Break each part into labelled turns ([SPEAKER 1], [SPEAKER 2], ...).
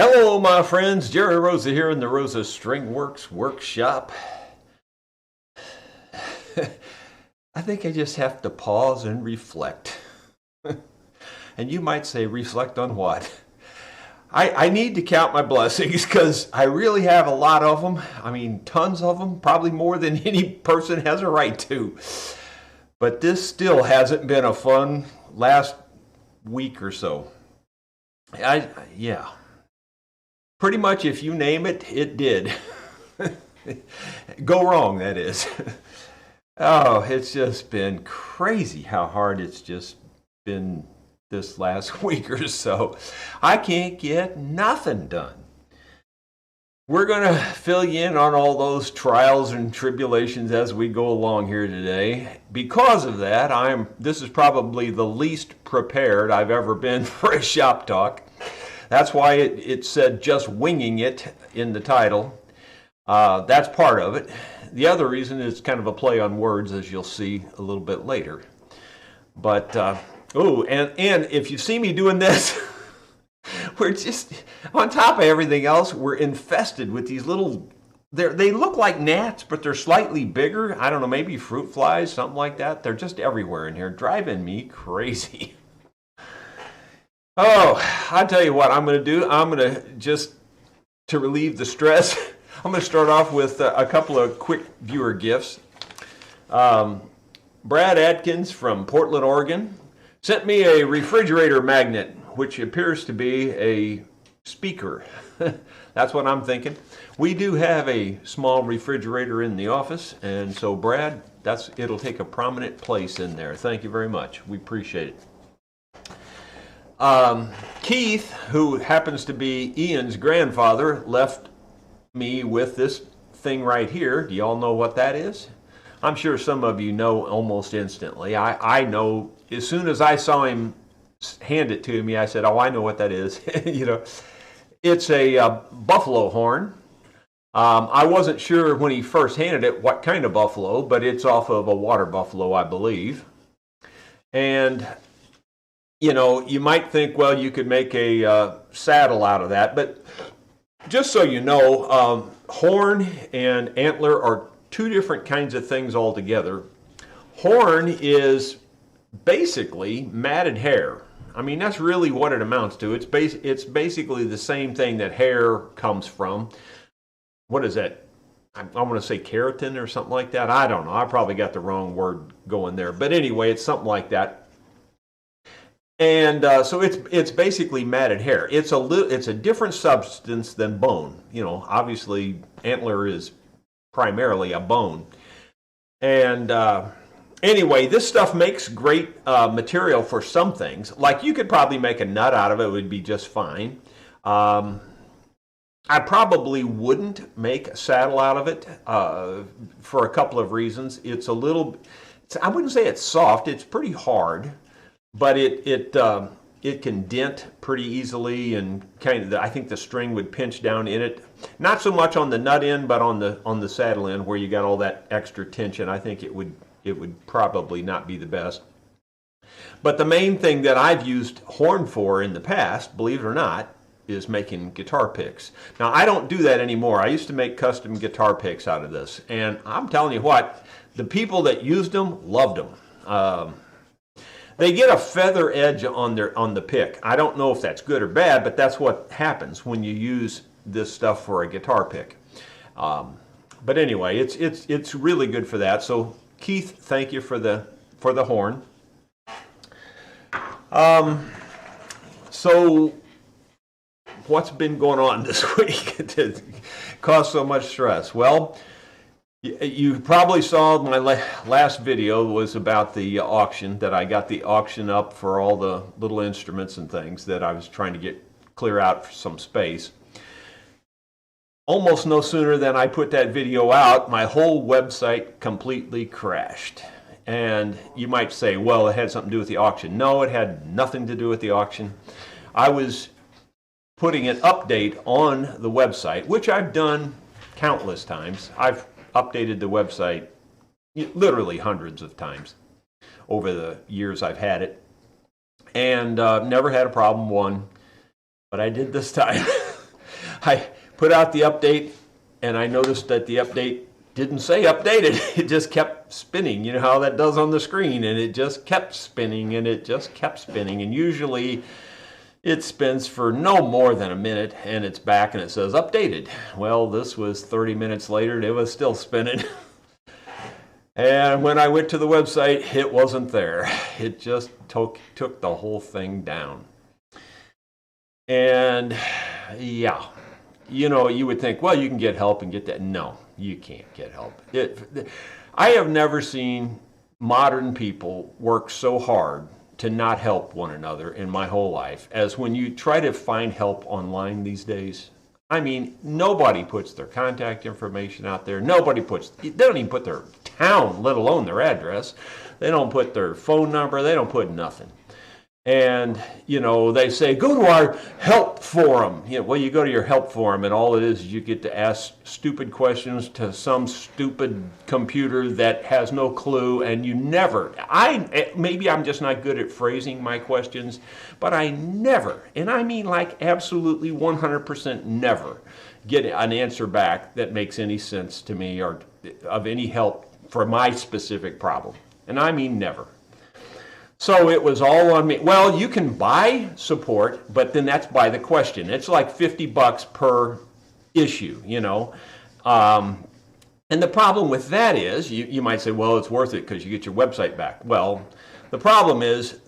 [SPEAKER 1] Hello, my friends. Jerry Rosa here in the Rosa String Works workshop. I think I just have to pause and reflect. And you might say, reflect on what? I need to count my blessings because I really have a lot of them. I mean, tons of them, probably more than any person has a right to. But this still hasn't been a fun last week or so. Yeah. Pretty much if you name it, it did. Go wrong, that is. Oh, it's just been crazy how hard it's just been this last week or so. I can't get nothing done. We're going to fill you in on all those trials and tribulations as we go along here today. Because of that, this is probably the least prepared I've ever been for a shop talk. That's why it said just winging it in the title. That's part of it. The other reason is kind of a play on words, as you'll see a little bit later. But, and if you see me doing this, we're just, on top of everything else, we're infested with these little, they look like gnats, but they're slightly bigger. I don't know, maybe fruit flies, something like that. They're just everywhere in here, driving me crazy. Oh, I'll tell you what I'm going to do. I'm going to just, to relieve the stress, I'm going to start off with a couple of quick viewer gifts. Brad Atkins from Portland, Oregon, sent me a refrigerator magnet, which appears to be a speaker. That's what I'm thinking. We do have a small refrigerator in the office, and so Brad, it'll take a prominent place in there. Thank you very much. We appreciate it. Keith, who happens to be Ian's grandfather, left me with this thing right here. Do you all know what that is? I'm sure some of you know almost instantly. I know as soon as I saw him hand it to me, I said, oh, I know what that is. You know, it's a buffalo horn. I wasn't sure when he first handed it what kind of buffalo, but it's off of a water buffalo, I believe. And you know, you might think, well, you could make a saddle out of that, but just so you know, horn and antler are two different kinds of things altogether. Horn is basically matted hair. I mean, that's really what it amounts to. It's basically the same thing that hair comes from. What is that? I'm going to say keratin or something like that. I don't know. I probably got the wrong word going there. But anyway, it's something like that. And so it's basically matted hair. It's a different substance than bone. You know, obviously antler is primarily a bone. And anyway, this stuff makes great material for some things. Like you could probably make a nut out of it. It would be just fine. I probably wouldn't make a saddle out of it for a couple of reasons. I wouldn't say it's soft. It's pretty hard. But it can dent pretty easily, and kind of I think the string would pinch down in it. Not so much on the nut end, but on the saddle end where you got all that extra tension. I think it would probably not be the best. But the main thing that I've used horn for in the past, believe it or not, is making guitar picks. Now I don't do that anymore. I used to make custom guitar picks out of this, and I'm telling you what, the people that used them loved them. They get a feather edge on the pick. I don't know if that's good or bad, but that's what happens when you use this stuff for a guitar pick. But anyway, it's really good for that. So Keith, thank you for the horn. So what's been going on this week to cause so much stress? Well, you probably saw my last video was about the auction, that I got the auction up for all the little instruments and things that I was trying to clear out for some space. Almost no sooner than I put that video out, my whole website completely crashed. And you might say, well, it had something to do with the auction. No, it had nothing to do with the auction. I was putting an update on the website, which I've done countless times. I've updated the website literally hundreds of times over the years I've had it, and never had a problem, but I did this time. I put out the update, and I noticed that the update didn't say updated. It just kept spinning. You know how that does on the screen, and it just kept spinning, and it just kept spinning. And usually it spins for no more than a minute, and it's back, and it says updated. Well, this was 30 minutes later, and it was still spinning. And when I went to the website, it wasn't there. It just took the whole thing down. And yeah, you know, you would think, well, you can get help and get that. No, you can't get help. I have never seen modern people work so hard to not help one another in my whole life as when you try to find help online these days. I mean, nobody puts their contact information out there. They don't even put their town, let alone their address. They don't put their phone number. They don't put nothing. And, you know, they say, go to our help forum. You know, well, you go to your help forum, and all it is you get to ask stupid questions to some stupid computer that has no clue, and you never, maybe I'm just not good at phrasing my questions, but I never, and I mean like absolutely 100% never, get an answer back that makes any sense to me or of any help for my specific problem. And I mean never. So it was all on me. Well, you can buy support, but then that's by the question. It's like $50 per issue, you know. And the problem with that is, you might say, well, it's worth it because you get your website back. Well, the problem is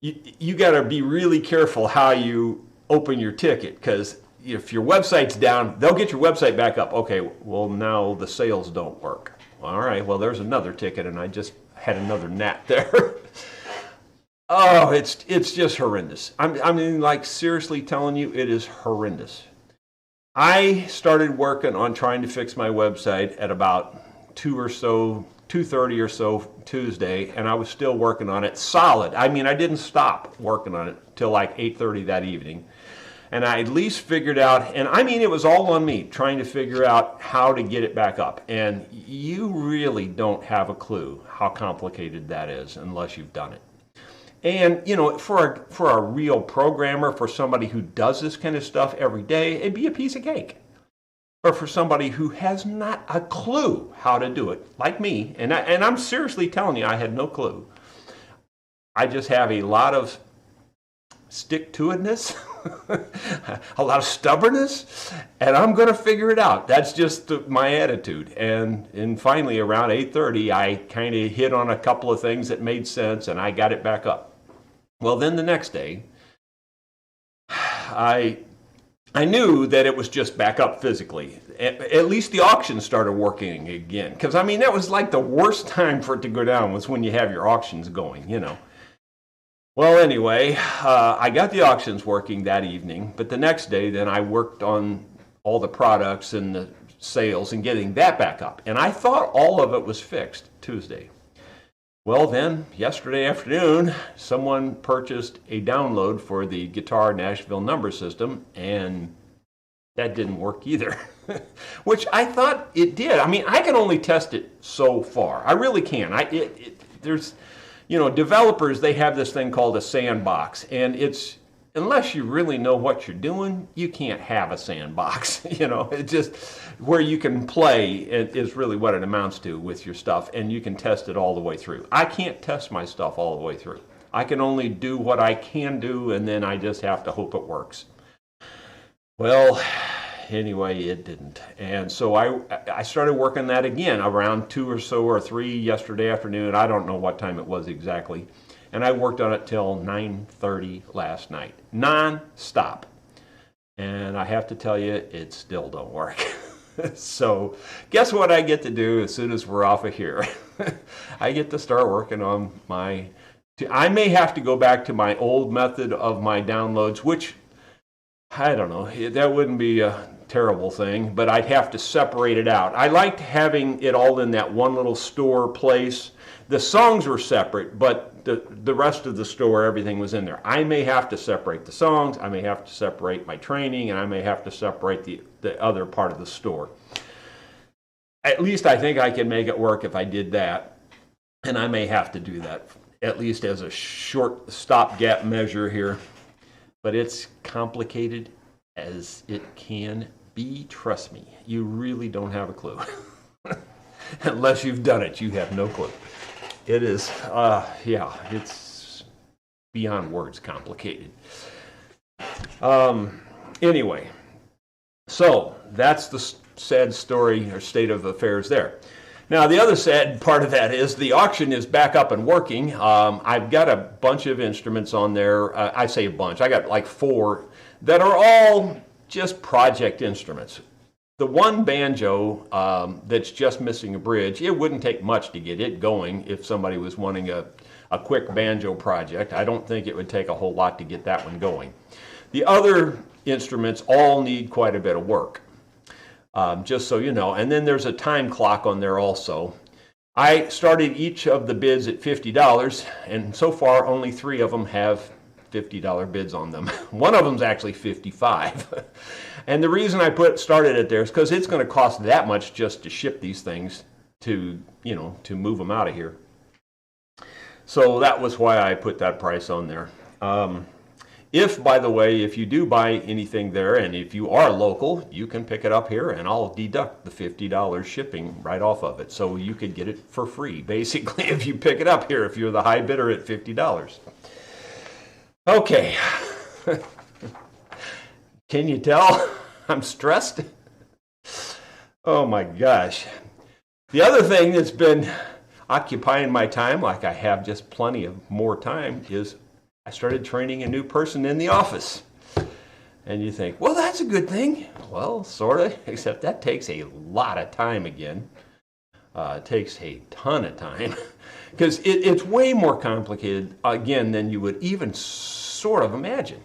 [SPEAKER 1] you got to be really careful how you open your ticket, because if your website's down, they'll get your website back up. Okay, well, now the sales don't work. All right, well, there's another ticket, and I just had another gnat there. Oh, it's just horrendous. I mean, like, seriously telling you, it is horrendous. I started working on trying to fix my website at about 2:30 or so Tuesday, and I was still working on it solid. I mean, I didn't stop working on it till like 8:30 that evening. And I at least figured out, and I mean, it was all on me, trying to figure out how to get it back up. And you really don't have a clue how complicated that is unless you've done it. And, you know, for a real programmer, for somebody who does this kind of stuff every day, it'd be a piece of cake. Or for somebody who has not a clue how to do it, like me, and I'm seriously telling you, I had no clue. I just have a lot of stick-to-itness, a lot of stubbornness, and I'm going to figure it out. That's just my attitude. And finally, around 8:30, I kind of hit on a couple of things that made sense, and I got it back up. Well, then the next day, I knew that it was just back up physically. At least the auction started working again. Because, I mean, that was like the worst time for it to go down was when you have your auctions going, you know. Well, anyway, I got the auctions working that evening. But the next day, then I worked on all the products and the sales and getting that back up. And I thought all of it was fixed Tuesday. Well, then, yesterday afternoon, someone purchased a download for the Guitar Nashville number system, and that didn't work either, which I thought it did. I mean, I can only test it so far. I really can. There's, you know, developers, they have this thing called a sandbox, and it's, unless you really know what you're doing, you can't have a sandbox. You know, it's just where you can play is really what it amounts to with your stuff, and you can test it all the way through. I can't test my stuff all the way through. I can only do what I can do, and then I just have to hope it works. Well, anyway, it didn't. And so I started working that again around 2 or so or 3 yesterday afternoon. I don't know what time it was exactly. And I worked on it till 9:30 last night, non-stop. And I have to tell you, it still don't work. So guess what I get to do as soon as we're off of here? I get to start working on I may have to go back to my old method of my downloads, which, I don't know, that wouldn't be a terrible thing, but I'd have to separate it out. I liked having it all in that one little store place. The songs were separate, but the rest of the store, everything was in there. I may have to separate the songs, I may have to separate my training, and I may have to separate the other part of the store. At least I think I can make it work if I did that, and I may have to do that, at least as a short stopgap measure here. But it's complicated, as it can be. Trust me, you really don't have a clue. Unless you've done it, you have no clue. It is, yeah, it's beyond words complicated. Anyway, so that's the sad story or state of affairs there. Now, the other sad part of that is the auction is back up and working. I've got a bunch of instruments on there. I say a bunch. I got like 4 that are all just project instruments. The one banjo that's just missing a bridge, it wouldn't take much to get it going if somebody was wanting a quick banjo project. I don't think it would take a whole lot to get that one going. The other instruments all need quite a bit of work, just so you know. And then there's a time clock on there also. I started each of the bids at $50, and so far only 3 of them have $50 bids on them. One of them's actually $55. And the reason I started it there is because it's going to cost that much just to ship these things to, you know, to move them out of here. So that was why I put that price on there. If, by the way, if you do buy anything there, and if you are local, you can pick it up here, and I'll deduct the $50 shipping right off of it. So you could get it for free, basically, if you pick it up here, if you're the high bidder at $50. Okay. Can you tell I'm stressed? Oh my gosh. The other thing that's been occupying my time, like I have just plenty of more time, is I started training a new person in the office. And you think, well, that's a good thing. Well, sort of, except that takes a lot of time again. It takes a ton of time because it's way more complicated, again, than you would even sort of imagine.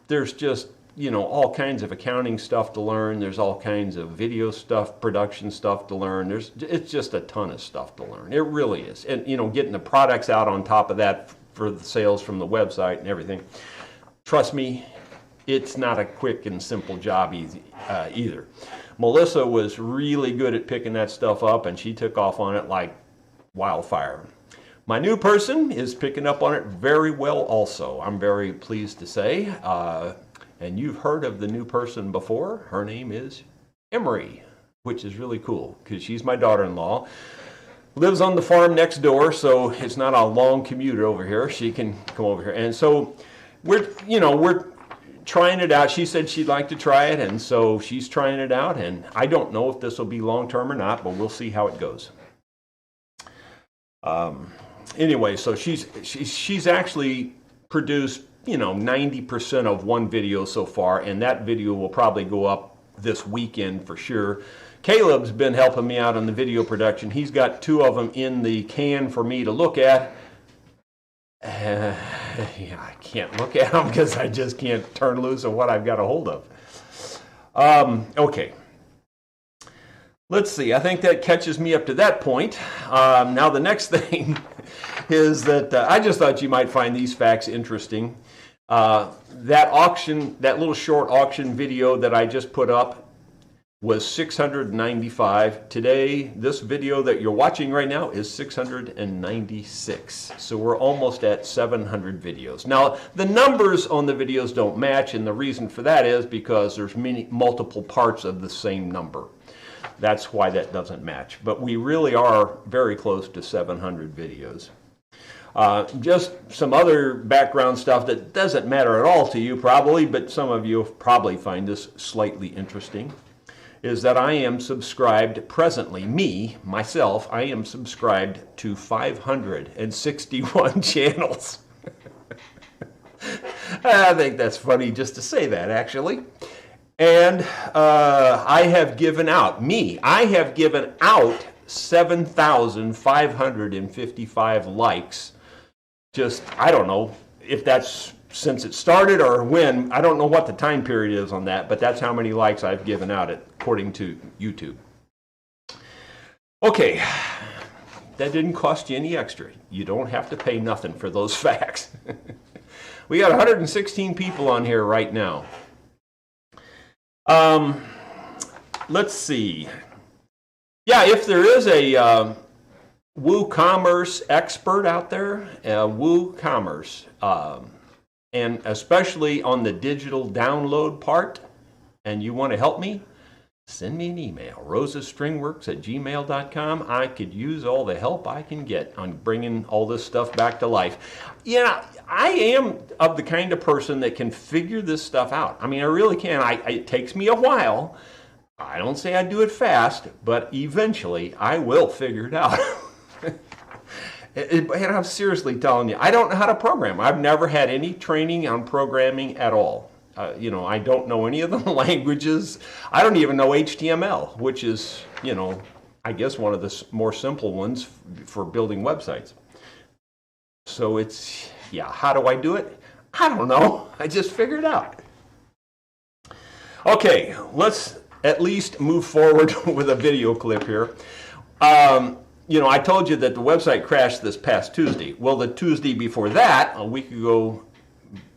[SPEAKER 1] There's just, you know, all kinds of accounting stuff to learn. There's all kinds of video stuff, production stuff to learn. It's just a ton of stuff to learn. It really is. And, you know, getting the products out on top of that for the sales from the website and everything. Trust me, it's not a quick and simple job either. Melissa was really good at picking that stuff up, and she took off on it like wildfire. My new person is picking up on it very well also, I'm very pleased to say. And you've heard of the new person before. Her name is Emery, which is really cool because she's my daughter-in-law. Lives on the farm next door, so it's not a long commute over here. She can come over here. And so we're trying it out. She said she'd like to try it, and so she's trying it out. And I don't know if this will be long-term or not, but we'll see how it goes. Anyway, so she's actually produced, you know, 90% of one video so far, and that video will probably go up this weekend for sure. Caleb's been helping me out on the video production. He's got 2 of them in the can for me to look at. Yeah, I can't look at them because I just can't turn loose of what I've got a hold of. Okay. Let's see. I think that catches me up to that point. Now the next thing is that I just thought you might find these facts interesting. That auction, that little short auction video that I just put up was $695. Today, this video that you're watching right now is $696. So we're almost at 700 videos. Now, the numbers on the videos don't match, and the reason for that is because there's multiple parts of the same number. That's why that doesn't match. But we really are very close to 700 videos. Just some other background stuff that doesn't matter at all to you probably, but some of you probably find this slightly interesting, is that I am subscribed presently, myself, I am subscribed to 561 channels. I think that's funny just to say that, actually. And I have given out 7,555 likes. Just, I don't know if that's since it started or when. I don't know what the time period is on that, but that's how many likes I've given out according to YouTube. Okay, that didn't cost you any extra. You don't have to pay nothing for those facts. We got 116 people on here right now. Let's see. Yeah, if there is a WooCommerce expert out there, WooCommerce, and especially on the digital download part, and you want to help me, send me an email, rosastringworks@gmail.com. I could use all the help I can get on bringing all this stuff back to life. Yeah, I am of the kind of person that can figure this stuff out. I mean, I really can. It takes me a while. I don't say I do it fast, but eventually I will figure it out. And I'm seriously telling you, I don't know how to program. I've never had any training on programming at all. I don't know any of the languages. I don't even know HTML, which is, I guess one of the more simple ones for building websites. So how do I do it? I don't know. I just figured it out. Okay, let's at least move forward with a video clip here. I told you that the website crashed this past Tuesday. Well, the Tuesday before that, a week ago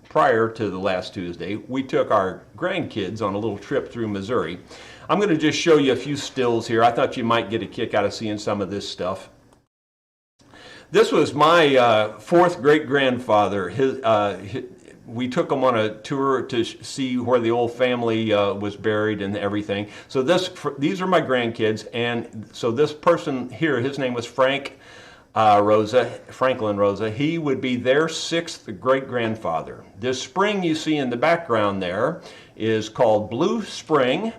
[SPEAKER 1] prior to the last Tuesday, we took our grandkids on a little trip through Missouri. I'm going to just show you a few stills here. I thought you might get a kick out of seeing some of this stuff. This was my fourth great-grandfather. We took him on a tour to see where the old family was buried and everything. So these are my grandkids, and so this person here, his name was Franklin Rosa. He would be their sixth great-grandfather. This spring you see in the background there is called Blue Spring,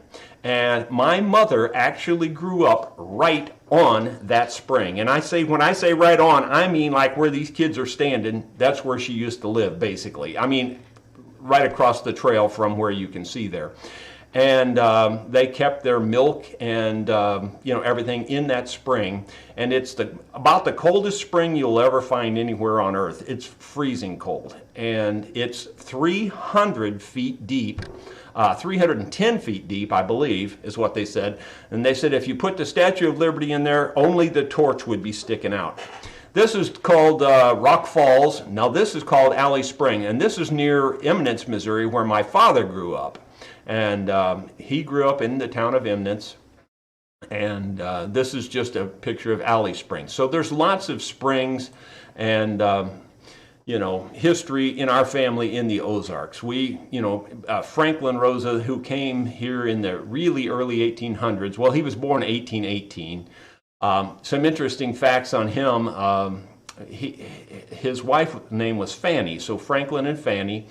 [SPEAKER 1] and my mother actually grew up right on that spring. And when I say right on, I mean like where these kids are standing, that's where she used to live, basically. I mean, right across the trail from where you can see there. And they kept their milk and everything in that spring. And it's about the coldest spring you'll ever find anywhere on earth. It's freezing cold, and it's 300 feet deep. 310 feet deep, I believe, is what they said. And they said if you put the Statue of Liberty in there, only the torch would be sticking out. This is called Rock Falls. Now this is called Alley Spring, and this is near Eminence, Missouri, where my father grew up. And he grew up in the town of Eminence. And this is just a picture of Alley Spring. So there's lots of springs and history in our family in the Ozarks. Franklin Rosa, who came here in the really early 1800s, well, he was born 1818. Some interesting facts on him. His wife's name was Fanny, so Franklin and Fanny.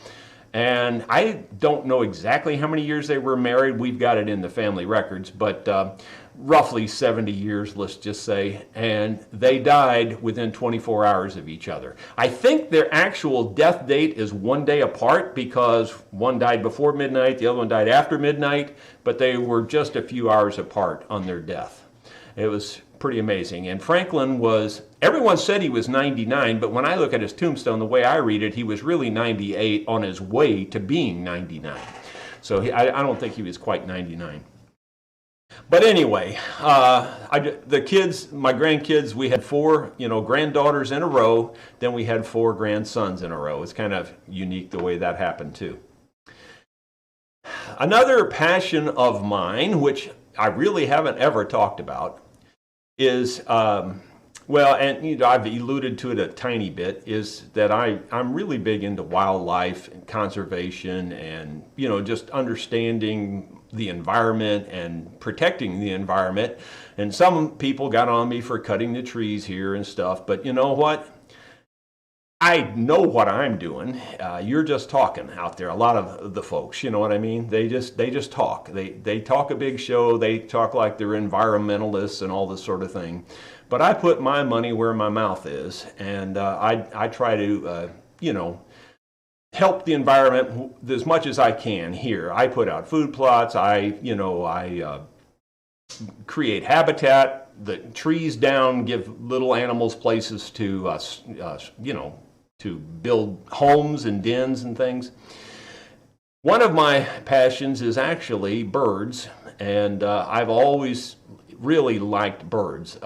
[SPEAKER 1] And I don't know exactly how many years they were married. We've got it in the family records, but roughly 70 years, let's just say. And they died within 24 hours of each other. I think their actual death date is one day apart because one died before midnight, the other one died after midnight, but they were just a few hours apart on their death. It was pretty amazing. And Franklin everyone said he was 99, but when I look at his tombstone, the way I read it, he was really 98 on his way to being 99. So I don't think he was quite 99. But anyway, the kids, my grandkids, we had 4, granddaughters in a row, then we had 4 grandsons in a row. It's kind of unique the way that happened too. Another passion of mine, which I really haven't ever talked about, is, I've alluded to it a tiny bit, is that I'm really big into wildlife and conservation and, just understanding the environment and protecting the environment. And some people got on me for cutting the trees here and stuff, but you know what? I know what I'm doing. You're just talking out there. A lot of the folks, you know what I mean? They just talk. They talk a big show. They talk like they're environmentalists and all this sort of thing. But I put my money where my mouth is, and I try to, help the environment as much as I can here. I put out food plots. I create habitat. The trees down give little animals places to, to build homes and dens and things. One of my passions is actually birds, and I've always really liked birds.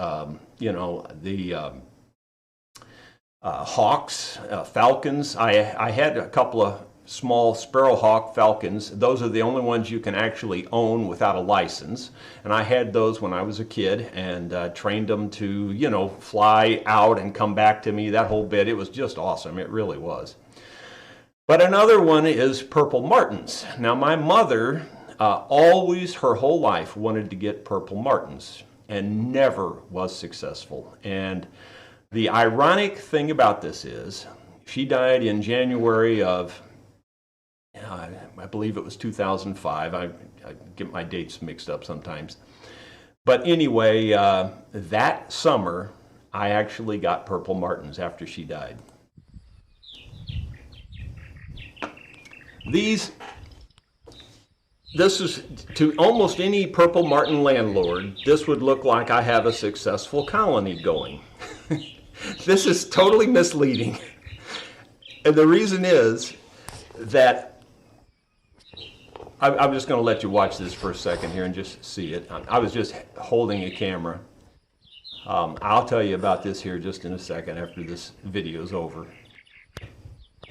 [SPEAKER 1] Hawks, falcons. I had a couple of small sparrowhawk falcons. Those are the only ones you can actually own without a license. And I had those when I was a kid and trained them to, fly out and come back to me, that whole bit. It was just awesome. It really was. But another one is purple martens. Now my mother always her whole life wanted to get purple martens and never was successful. And the ironic thing about this is she died in January of, I believe it was 2005. I get my dates mixed up sometimes. But anyway, that summer, I actually got purple martens after she died. This is, to almost any purple marten landlord, this would look like I have a successful colony going. This is totally misleading. And the reason is that, I'm just going to let you watch this for a second here and just see it. I was just holding a camera. I'll tell you about this here just in a second after this video is over.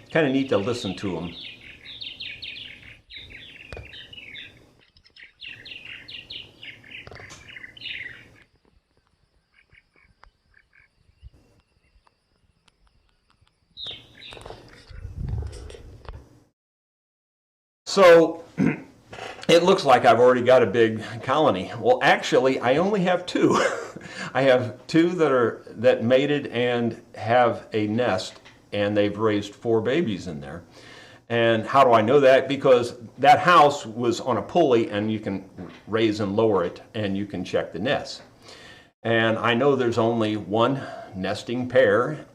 [SPEAKER 1] Kind of neat to listen to them. So it looks like I've already got a big colony. Well, actually, I only have two. I have two that mated and have a nest, and they've raised 4 babies in there. And how do I know that? Because that house was on a pulley, and you can raise and lower it, and you can check the nest. And I know there's only one nesting pair.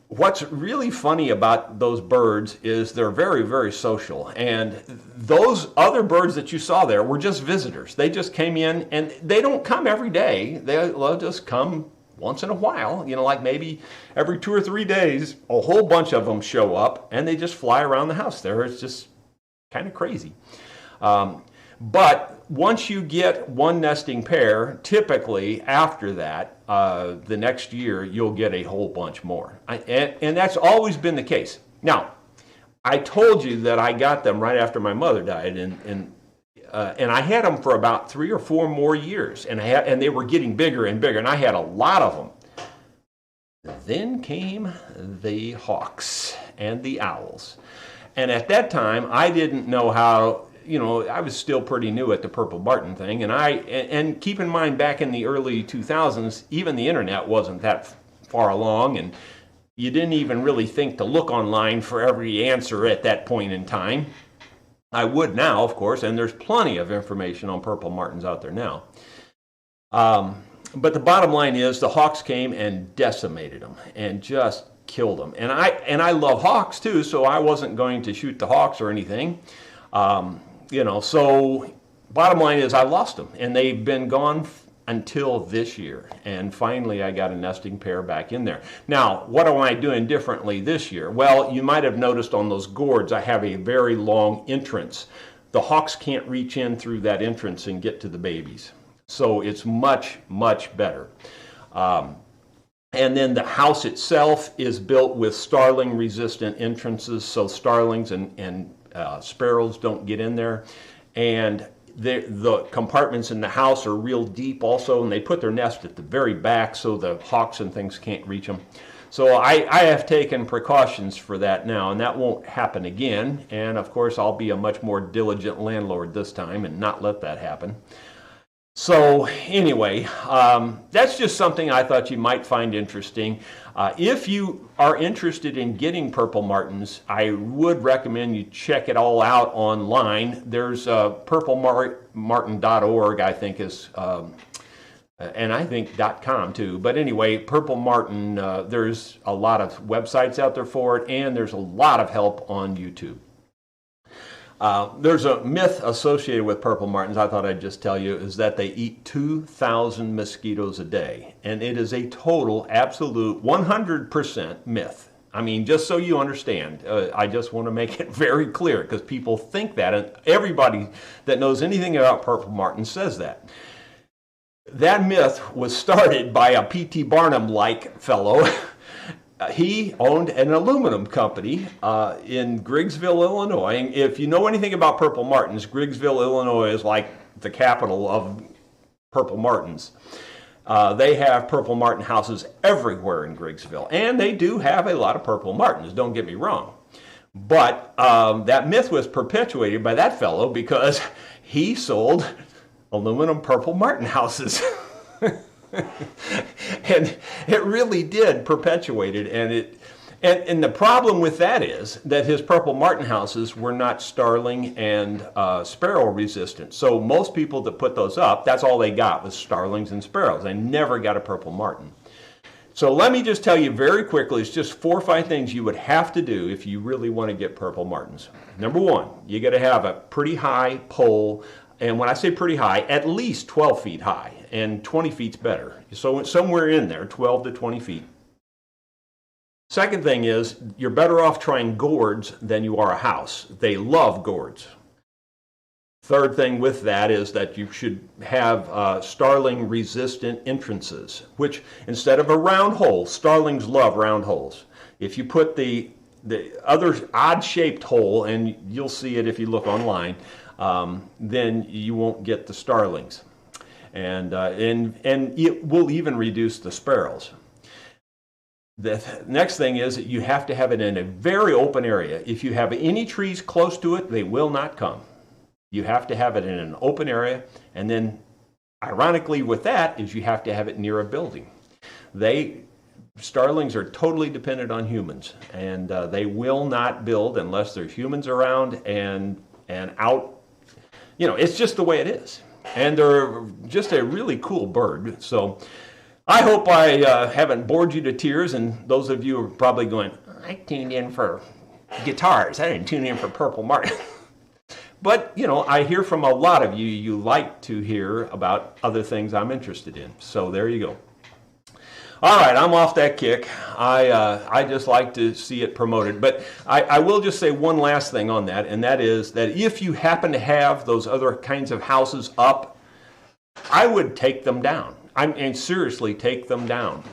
[SPEAKER 1] What's really funny about those birds is they're very, very social. And those other birds that you saw there were just visitors. They just came in, and they don't come every day. They'll just come once in a while, like maybe every 2 or 3 days, a whole bunch of them show up, and they just fly around the house there. It's just kind of crazy. But once you get one nesting pair, typically after that, the next year, you'll get a whole bunch more. And that's always been the case. Now, I told you that I got them right after my mother died, and I had them for about 3 or 4 more years, and they were getting bigger and bigger, and I had a lot of them. Then came the hawks and the owls. And at that time, I didn't know how, I was still pretty new at the purple marten thing, and keep in mind, back in the early 2000s, even the internet wasn't that far along, and you didn't even really think to look online for every answer at that point in time. I would now, of course, and there's plenty of information on purple martens out there now. But the bottom line is the hawks came and decimated them and just killed them. And I love hawks too, so I wasn't going to shoot the hawks or anything. So bottom line is I lost them, and they've been gone until this year. And finally, I got a nesting pair back in there. Now, what am I doing differently this year? Well, you might have noticed on those gourds, I have a very long entrance. The hawks can't reach in through that entrance and get to the babies. So it's much, much better. And then the house itself is built with starling resistant entrances, so starlings and sparrows don't get in there. And the compartments in the house are real deep also, and they put their nest at the very back so the hawks and things can't reach them. So I have taken precautions for that now, and that won't happen again. And of course, I'll be a much more diligent landlord this time and not let that happen. So anyway, that's just something I thought you might find interesting. If you are interested in getting purple martens, I would recommend you check it all out online. There's purplemarten.org, I think is, and I think .com too. But anyway, purple marten, there's a lot of websites out there for it, and there's a lot of help on YouTube. There's a myth associated with purple martens, I thought I'd just tell you, is that they eat 2,000 mosquitoes a day. And it is a total, absolute, 100% myth. I mean, just so you understand, I just want to make it very clear, because people think that, and everybody that knows anything about purple martens says that. That myth was started by a P.T. Barnum-like fellow. He owned an aluminum company in Griggsville, Illinois. And if you know anything about purple martens, Griggsville, Illinois is like the capital of purple martens. They have purple marten houses everywhere in Griggsville, and they do have a lot of purple martens, don't get me wrong. But that myth was perpetuated by that fellow because he sold aluminum purple Marten houses. And it really did perpetuate it. And the problem with that is that his purple Marten houses were not Starling and sparrow resistant. So most people that put those up, that's all they got was Starlings and sparrows. They never got a purple Marten. So let me just tell you very quickly, it's just 4 or 5 things you would have to do if you really want to get purple Martens. Number one, you got to have a pretty high pole. And when I say pretty high, at least 12 feet high, and 20 feet's better. So somewhere in there, 12 to 20 feet. Second thing is, you're better off trying gourds than you are a house. They love gourds. Third thing with that is that you should have starling resistant entrances, which instead of a round hole, starlings love round holes. If you put the other odd shaped hole, and you'll see it if you look online, then you won't get the starlings. And it will even reduce the sparrows. The next thing is that you have to have it in a very open area. If you have any trees close to it, they will not come. You have to have it in an open area, and then ironically with that is you have to have it near a building. Starlings are totally dependent on humans, and they will not build unless there's humans around and out. You know, it's just the way it is. And they're just a really cool bird. So I hope I haven't bored you to tears, and those of you are probably going, I tuned in for guitars. I didn't tune in for purple Marten. But, you know, I hear from a lot of you, you like to hear about other things I'm interested in. So there you go. All right, I'm off that kick. I just like to see it promoted. But I will just say one last thing on that, and that is that if you happen to have those other kinds of houses up, I would take them down. And seriously, take them down.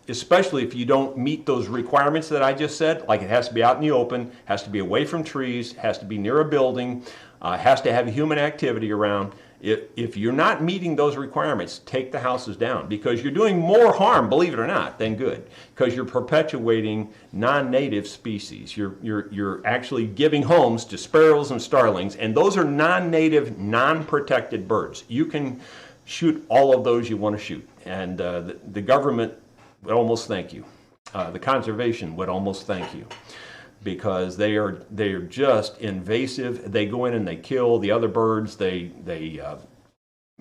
[SPEAKER 1] Especially if you don't meet those requirements that I just said, like it has to be out in the open, has to be away from trees, has to be near a building, has to have human activity around. If you're not meeting those requirements, take the houses down, because you're doing more harm, believe it or not, than good, because you're perpetuating non-native species. You're actually giving homes to sparrows and starlings, and those are non-native, non-protected birds. You can shoot all of those you want to shoot, and the government would almost thank you. The conservation would almost thank you, because they are just invasive. They go in and they kill the other birds. They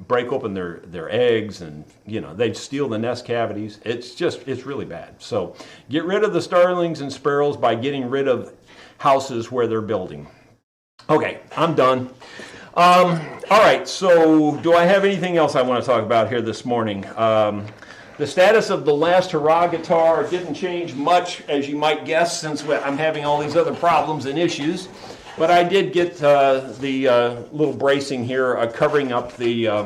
[SPEAKER 1] break open their eggs, and you know, they steal the nest cavities. It's really bad. So get rid of the starlings and sparrows by getting rid of houses where they're building. Okay, I'm done. All right, so do I have anything else I want to talk about here this morning? The status of the last hurrah guitar didn't change much, as you might guess, since I'm having all these other problems and issues. But I did get the little bracing here covering up the, I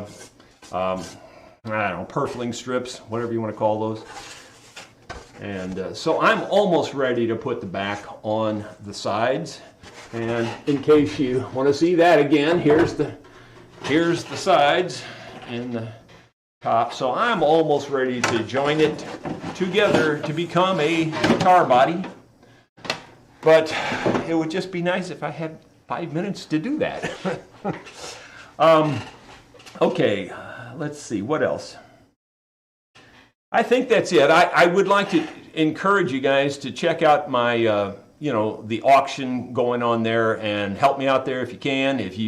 [SPEAKER 1] don't know, purfling strips, whatever you want to call those. And so I'm almost ready to put the back on the sides. And in case you want to see that again, here's the sides and the top. So I'm almost ready to join it together to become a guitar body. But it would just be nice if I had 5 minutes to do that. Okay, let's see, what else? I think that's it. I would like to encourage you guys to check out my the auction going on there, and help me out there if you can. If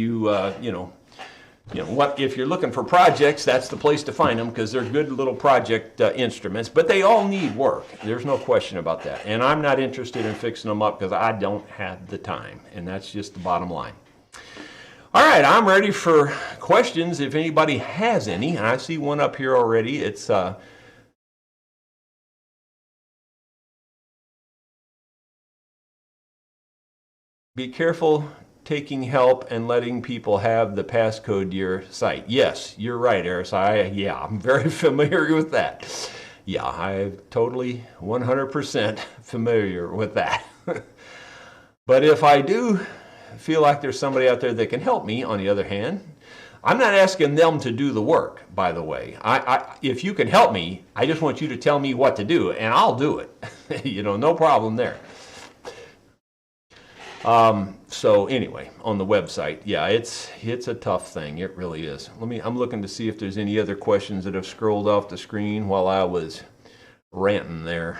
[SPEAKER 1] if you're looking for projects, that's the place to find them, because they're good little project instruments, but they all need work. There's no question about that. And I'm not interested in fixing them up because I don't have the time, and that's just the bottom line. All right, I'm ready for questions if anybody has any. And I see one up here already. It's be careful taking help and letting people have the passcode to your site. Yes, you're right, Eris. I'm very familiar with that. Yeah, I'm totally 100% familiar with that. But if I do feel like there's somebody out there that can help me, on the other hand, I'm not asking them to do the work, by the way. If you can help me, I just want you to tell me what to do, and I'll do it. No problem there. So anyway, on the website, yeah, it's a tough thing. It really is. I'm looking to see if there's any other questions that have scrolled off the screen while I was ranting there.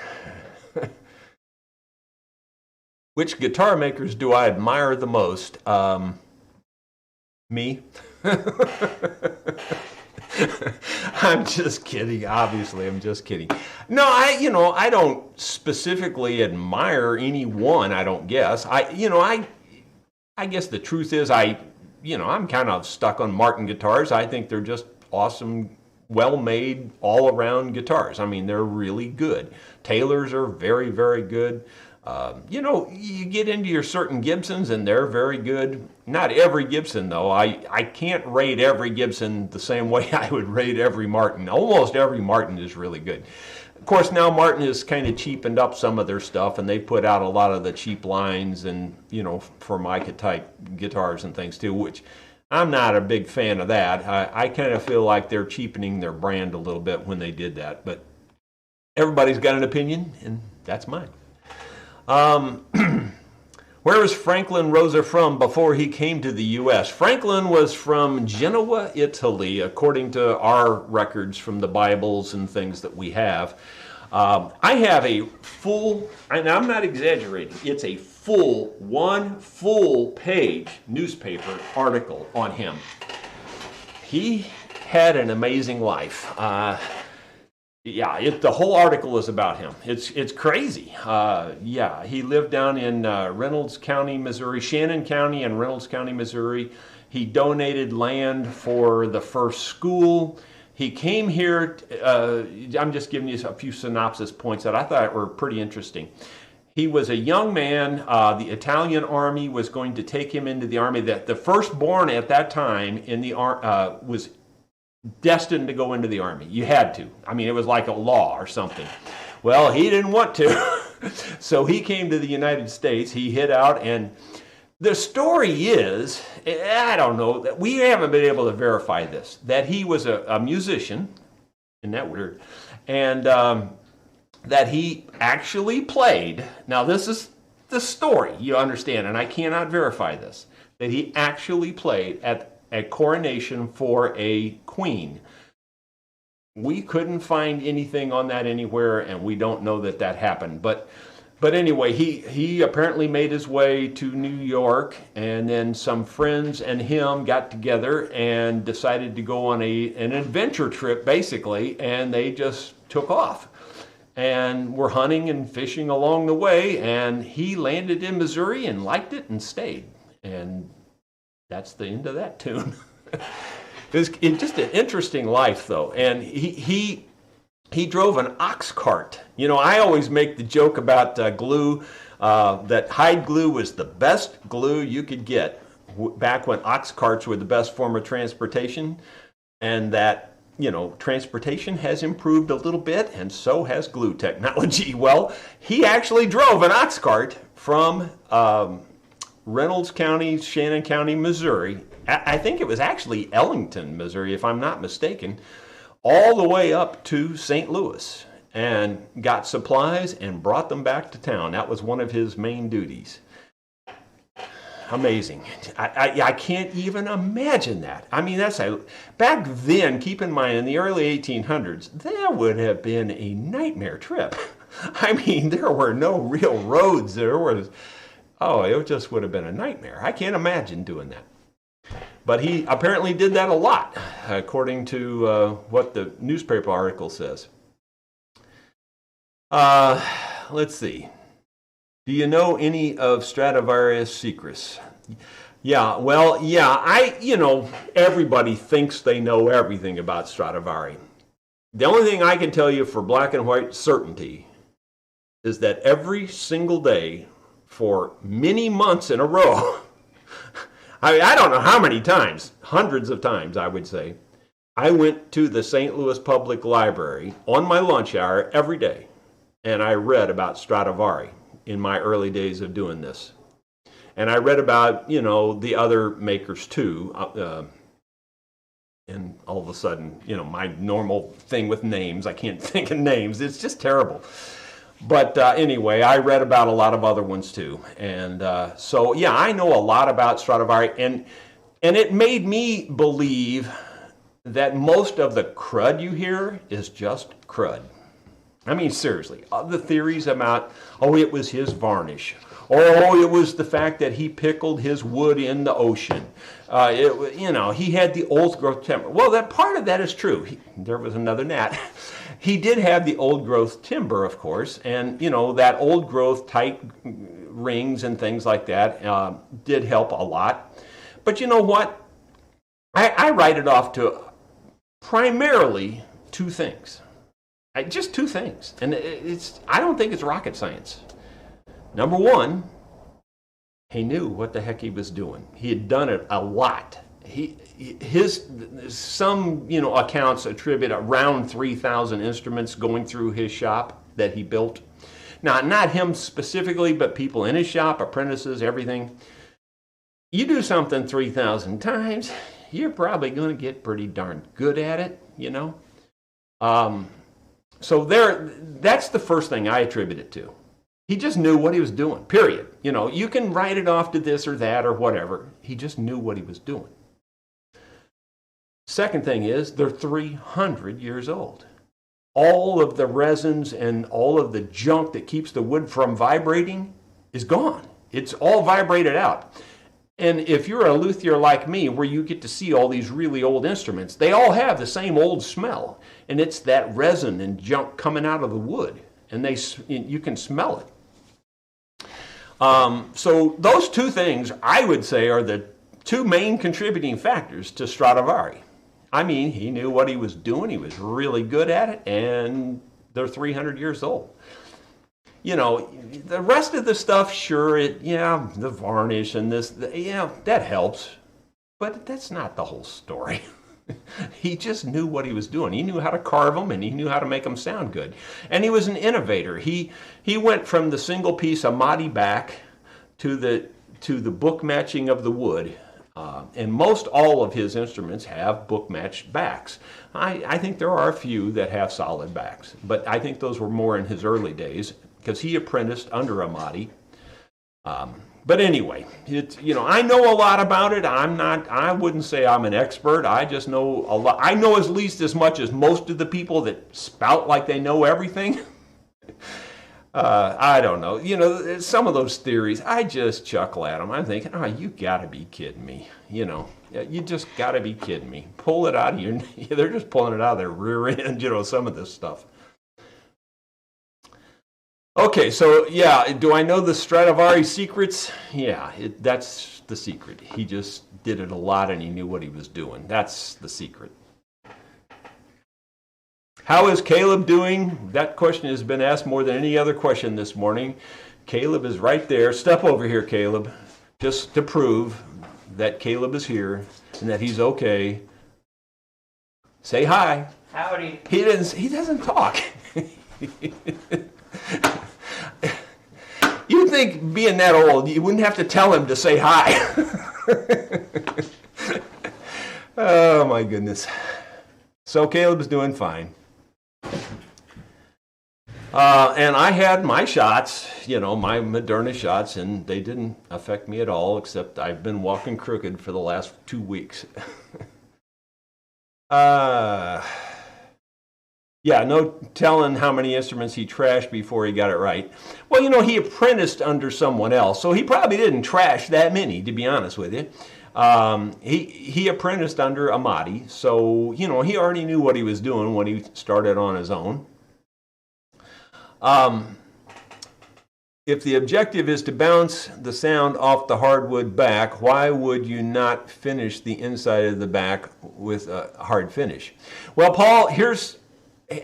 [SPEAKER 1] Which guitar makers do I admire the most? Me. I'm just kidding. Obviously, I'm just kidding. No, I don't specifically admire anyone. I don't guess. I guess the truth is, I'm kind of stuck on Martin guitars. I think they're just awesome, well-made, all-around guitars. I mean, they're really good. Taylors are very, very good. You get into your certain Gibsons and they're very good. Not every Gibson though. I can't rate every Gibson the same way I would rate every Martin. Almost every Martin is really good. Of course, now Martin has kind of cheapened up some of their stuff and they put out a lot of the cheap lines and, Formica type guitars and things too, which I'm not a big fan of that. I kind of feel like they're cheapening their brand a little bit when they did that, but everybody's got an opinion and that's mine. Where was Franklin Rosa from before he came to the U.S.? Franklin was from Genoa, Italy, according to our records from the Bibles and things that we have. I have a full, and I'm not exaggerating, it's a one full page newspaper article on him. He had an amazing life. The whole article is about him. It's crazy. He lived down in Reynolds County, Missouri, Shannon County and Reynolds County, Missouri. He donated land for the first school. He came here, I'm just giving you a few synopsis points that I thought were pretty interesting. He was a young man. The Italian army was going to take him into the army. That the firstborn at that time in the was destined to go into the army. You had to. I mean, it was like a law or something. Well, he didn't want to. So he came to the United States. He hid out, and the story is, I don't know, we haven't been able to verify this, that he was a musician, isn't that weird, and that he actually played, now this is the story, you understand, and I cannot verify this, that he actually played at a coronation for a queen. We couldn't find anything on that anywhere, and we don't know that that happened. But anyway, he apparently made his way to New York, and then some friends and him got together and decided to go on an adventure trip, basically, and they just took off. And were hunting and fishing along the way, and he landed in Missouri and liked it and stayed. And that's the end of that tune. It's just an interesting life, though. And he drove an ox cart. I always make the joke about glue, that hide glue was the best glue you could get back when ox carts were the best form of transportation, and that, transportation has improved a little bit, and so has glue technology. Well, he actually drove an ox cart from Reynolds County, Shannon County, Missouri. I think it was actually Ellington, Missouri, if I'm not mistaken, all the way up to St. Louis, and got supplies and brought them back to town. That was one of his main duties. Amazing. I can't even imagine that. I mean, back then, keep in mind, in the early 1800s, that would have been a nightmare trip. I mean, there were no real roads. It just would have been a nightmare. I can't imagine doing that. But he apparently did that a lot, according to what the newspaper article says. Let's see. Do you know any of Stradivarius' secrets? Everybody thinks they know everything about Stradivari. The only thing I can tell you for black and white certainty is that every single day for many months in a row, I don't know how many times, hundreds of times I would say, I went to the St. Louis Public Library on my lunch hour every day, and I read about Stradivari in my early days of doing this. And I read about, the other makers too, and all of a sudden, my normal thing with names, I can't think of names, it's just terrible. But anyway, I read about a lot of other ones too. And so, yeah, I know a lot about Stradivari. And it made me believe that most of the crud you hear is just crud. I mean, seriously, the theories about, oh, it was his varnish. Oh, it was the fact that he pickled his wood in the ocean. He had the old growth timber. Well, that part of that is true. There was another gnat. He did have the old growth timber, of course, and that old growth tight rings and things like that did help a lot. But you know what? I write it off to primarily two things. Just two things, and I don't think it's rocket science. Number one, he knew what the heck he was doing. He had done it a lot. Some accounts attribute around 3,000 instruments going through his shop that he built. Now, not him specifically, but people in his shop, apprentices, everything. You do something 3,000 times, you're probably going to get pretty darn good at it, So that's the first thing I attribute it to. He just knew what he was doing, period. You can write it off to this or that or whatever. He just knew what he was doing. Second thing is, they're 300 years old. All of the resins and all of the junk that keeps the wood from vibrating is gone. It's all vibrated out. And if you're a luthier like me, where you get to see all these really old instruments, they all have the same old smell. And it's that resin and junk coming out of the wood. And you can smell it. So those two things, I would say, are the two main contributing factors to Stradivari. I mean, he knew what he was doing. He was really good at it. And they're 300 years old. The rest of the stuff, sure, the varnish and this, that helps. But that's not the whole story. He just knew what he was doing. He knew how to carve them, and he knew how to make them sound good. And he was an innovator. He went from the single piece Amati back to the book matching of the wood. And most all of his instruments have book matched backs. I think there are a few that have solid backs, but I think those were more in his early days because he apprenticed under Amati. But anyway, I know a lot about it. I wouldn't say I'm an expert. I just know a lot. I know at least as much as most of the people that spout like they know everything. I don't know. Some of those theories, I just chuckle at them. I'm thinking, oh, you got to be kidding me. You just got to be kidding me. Pull it out of your, they're just pulling it out of their rear end, some of this stuff. Okay, so yeah, do I know the Stradivari secrets? Yeah, that's the secret. He just did it a lot and he knew what he was doing. That's the secret. How is Caleb doing? That question has been asked more than any other question this morning. Caleb is right there. Step over here, Caleb, just to prove that Caleb is here and that he's okay. Say hi.
[SPEAKER 2] Howdy.
[SPEAKER 1] He doesn't talk. You'd think being that old, you wouldn't have to tell him to say hi. Oh my goodness. So Caleb's doing fine. And I had my shots, my Moderna shots, and they didn't affect me at all, except I've been walking crooked for the last 2 weeks. Yeah, no telling how many instruments he trashed before he got it right. Well, he apprenticed under someone else, so he probably didn't trash that many, to be honest with you. He apprenticed under Amati, so, he already knew what he was doing when he started on his own. If the objective is to bounce the sound off the hardwood back, why would you not finish the inside of the back with a hard finish? Well, Paul,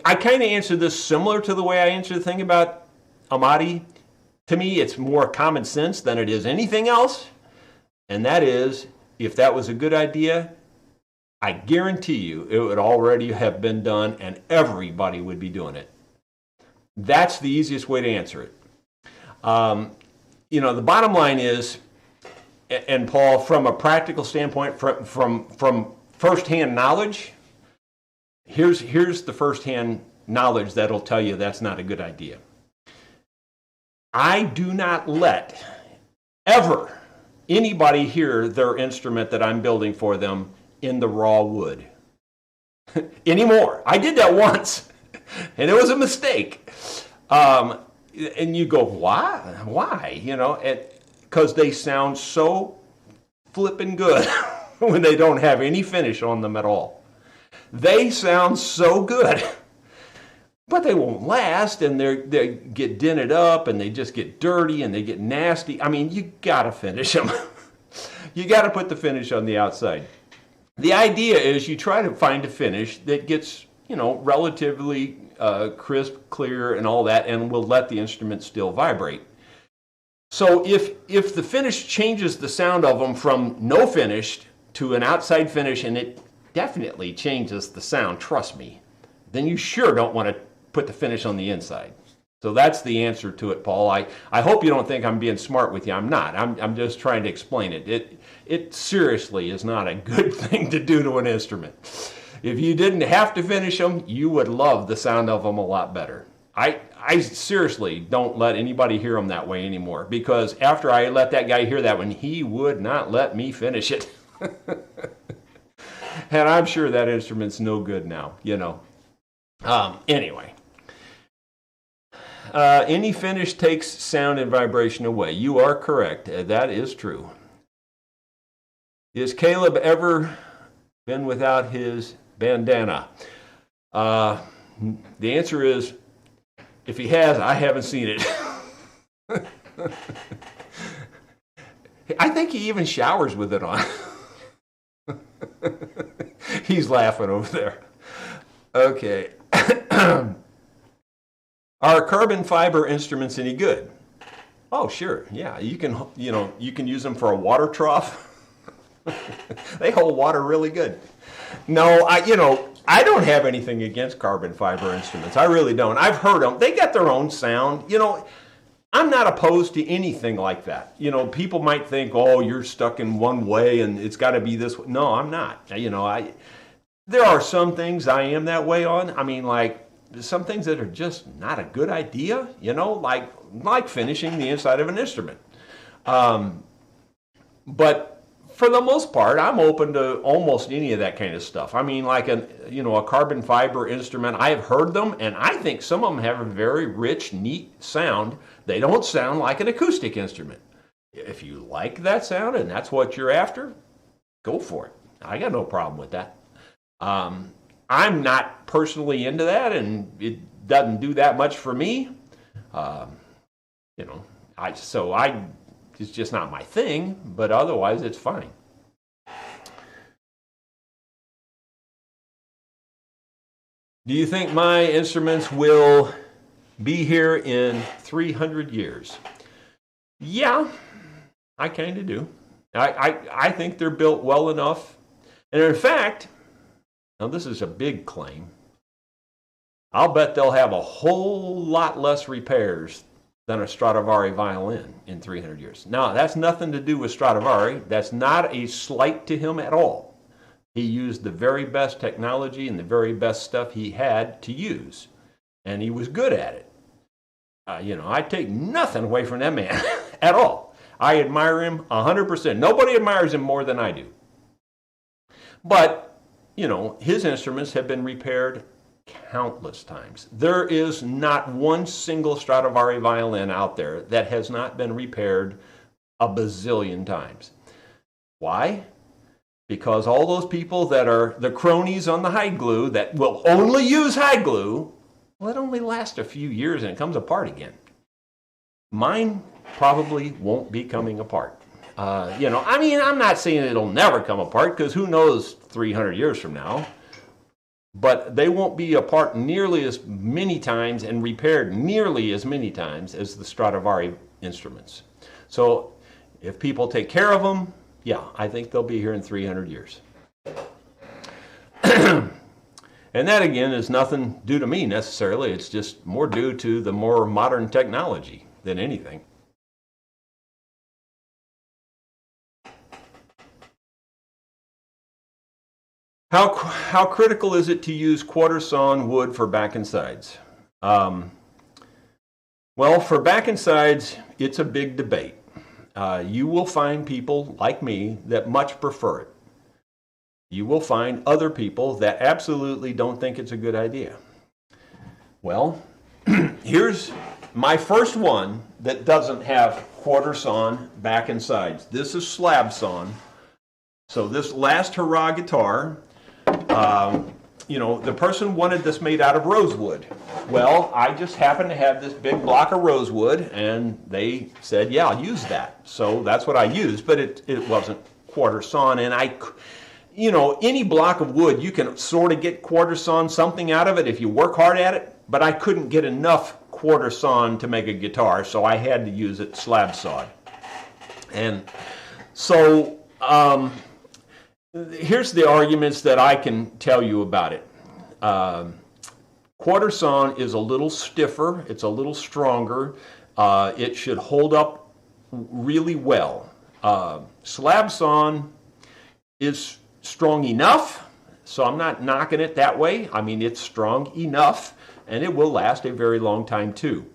[SPEAKER 1] I kind of answer this similar to the way I answer the thing about Amati. To me, it's more common sense than it is anything else. And that is, if that was a good idea, I guarantee you it would already have been done and everybody would be doing it. That's the easiest way to answer it. The bottom line is, and Paul, from a practical standpoint, from firsthand knowledge, here's the firsthand knowledge that'll tell you that's not a good idea. I do not let ever anybody hear their instrument that I'm building for them in the raw wood anymore. I did that once, and it was a mistake. And you go, why? Why? You know, because they sound so flippin' good when they don't have any finish on them at all. They sound so good, but they won't last, and they get dented up, and they just get dirty, and they get nasty. I mean, you gotta finish them. You gotta put the finish on the outside. The idea is you try to find a finish that gets, you know, relatively crisp, clear, and all that, and will let the instrument still vibrate. So if the finish changes the sound of them from no finish to an outside finish, and it definitely changes the sound, trust me, then you sure don't want to put the finish on the inside. So that's the answer to it, Paul. I hope you don't think I'm being smart with you. I'm not. I'm just trying to explain it. It seriously is not a good thing to do to an instrument. If you didn't have to finish them, you would love the sound of them a lot better. I seriously don't let anybody hear them that way anymore, because after I let that guy hear that one, he would not let me finish it. And I'm sure that instrument's no good now, you know. Anyway. Any finish takes sound and vibration away. You are correct. That is true. Is Caleb ever been without his bandana? The answer is, if he has, I haven't seen it. I think he even showers with it on. He's laughing over there. Okay. Are carbon fiber instruments any good? Oh, sure. Yeah, you can use them for a water trough. They hold water really good. No, I don't have anything against carbon fiber instruments. I really don't. I've heard them. They got their own sound. You know, I'm not opposed to anything like that. You know, people might think, oh, you're stuck in one way and it's got to be this way. No, I'm not. You know, there are some things I am that way on. I mean, like, some things that are just not a good idea, you know, like finishing the inside of an instrument. But for the most part, I'm open to almost any of that kind of stuff. I mean, like a carbon fiber instrument, I have heard them, and I think some of them have a very rich, neat sound. They don't sound like an acoustic instrument. If you like that sound and that's what you're after, go for it. I got no problem with that. I'm not personally into that, and it doesn't do that much for me. It's just not my thing, but otherwise it's fine. Do you think my instruments will be here in 300 years? Yeah, I kind of do. I think they're built well enough. And in fact, now this is a big claim, I'll bet they'll have a whole lot less repairs than a Stradivari violin in 300 years. Now, that's nothing to do with Stradivari. That's not a slight to him at all. He used the very best technology and the very best stuff he had to use, and he was good at it. I take nothing away from that man at all. I admire him 100%. Nobody admires him more than I do. But his instruments have been repaired countless times. There is not one single Stradivari violin out there that has not been repaired a bazillion times. Why? Because all those people that are the cronies on the hide glue that will only use hide glue, well, it only lasts a few years and it comes apart again. Mine probably won't be coming apart. I'm not saying it'll never come apart, because who knows 300 years from now. But they won't be apart nearly as many times and repaired nearly as many times as the Stradivari instruments. So if people take care of them, yeah, I think they'll be here in 300 years. And that, again, is nothing due to me necessarily. It's just more due to the more modern technology than anything. How critical is it to use quarter sawn wood for back and sides? Well, for back and sides, it's a big debate. You will find people like me that much prefer it. You will find other people that absolutely don't think it's a good idea. Well, here's my first one that doesn't have quarter sawn back and sides. This is slab sawn. So this last hurrah guitar, the person wanted this made out of rosewood. Well, I just happened to have this big block of rosewood, and they said, yeah, I'll use that. So that's what I used, but it wasn't quarter sawn. And any block of wood, you can sort of get quarter sawn something out of it if you work hard at it, but I couldn't get enough quarter sawn to make a guitar, so I had to use it slab sawed. And so here's the arguments that I can tell you about it. Quarter sawn is a little stiffer, it's a little stronger, it should hold up really well. Slab sawn is strong enough, so I'm not knocking it that way. I mean, it's strong enough, and it will last a very long time too.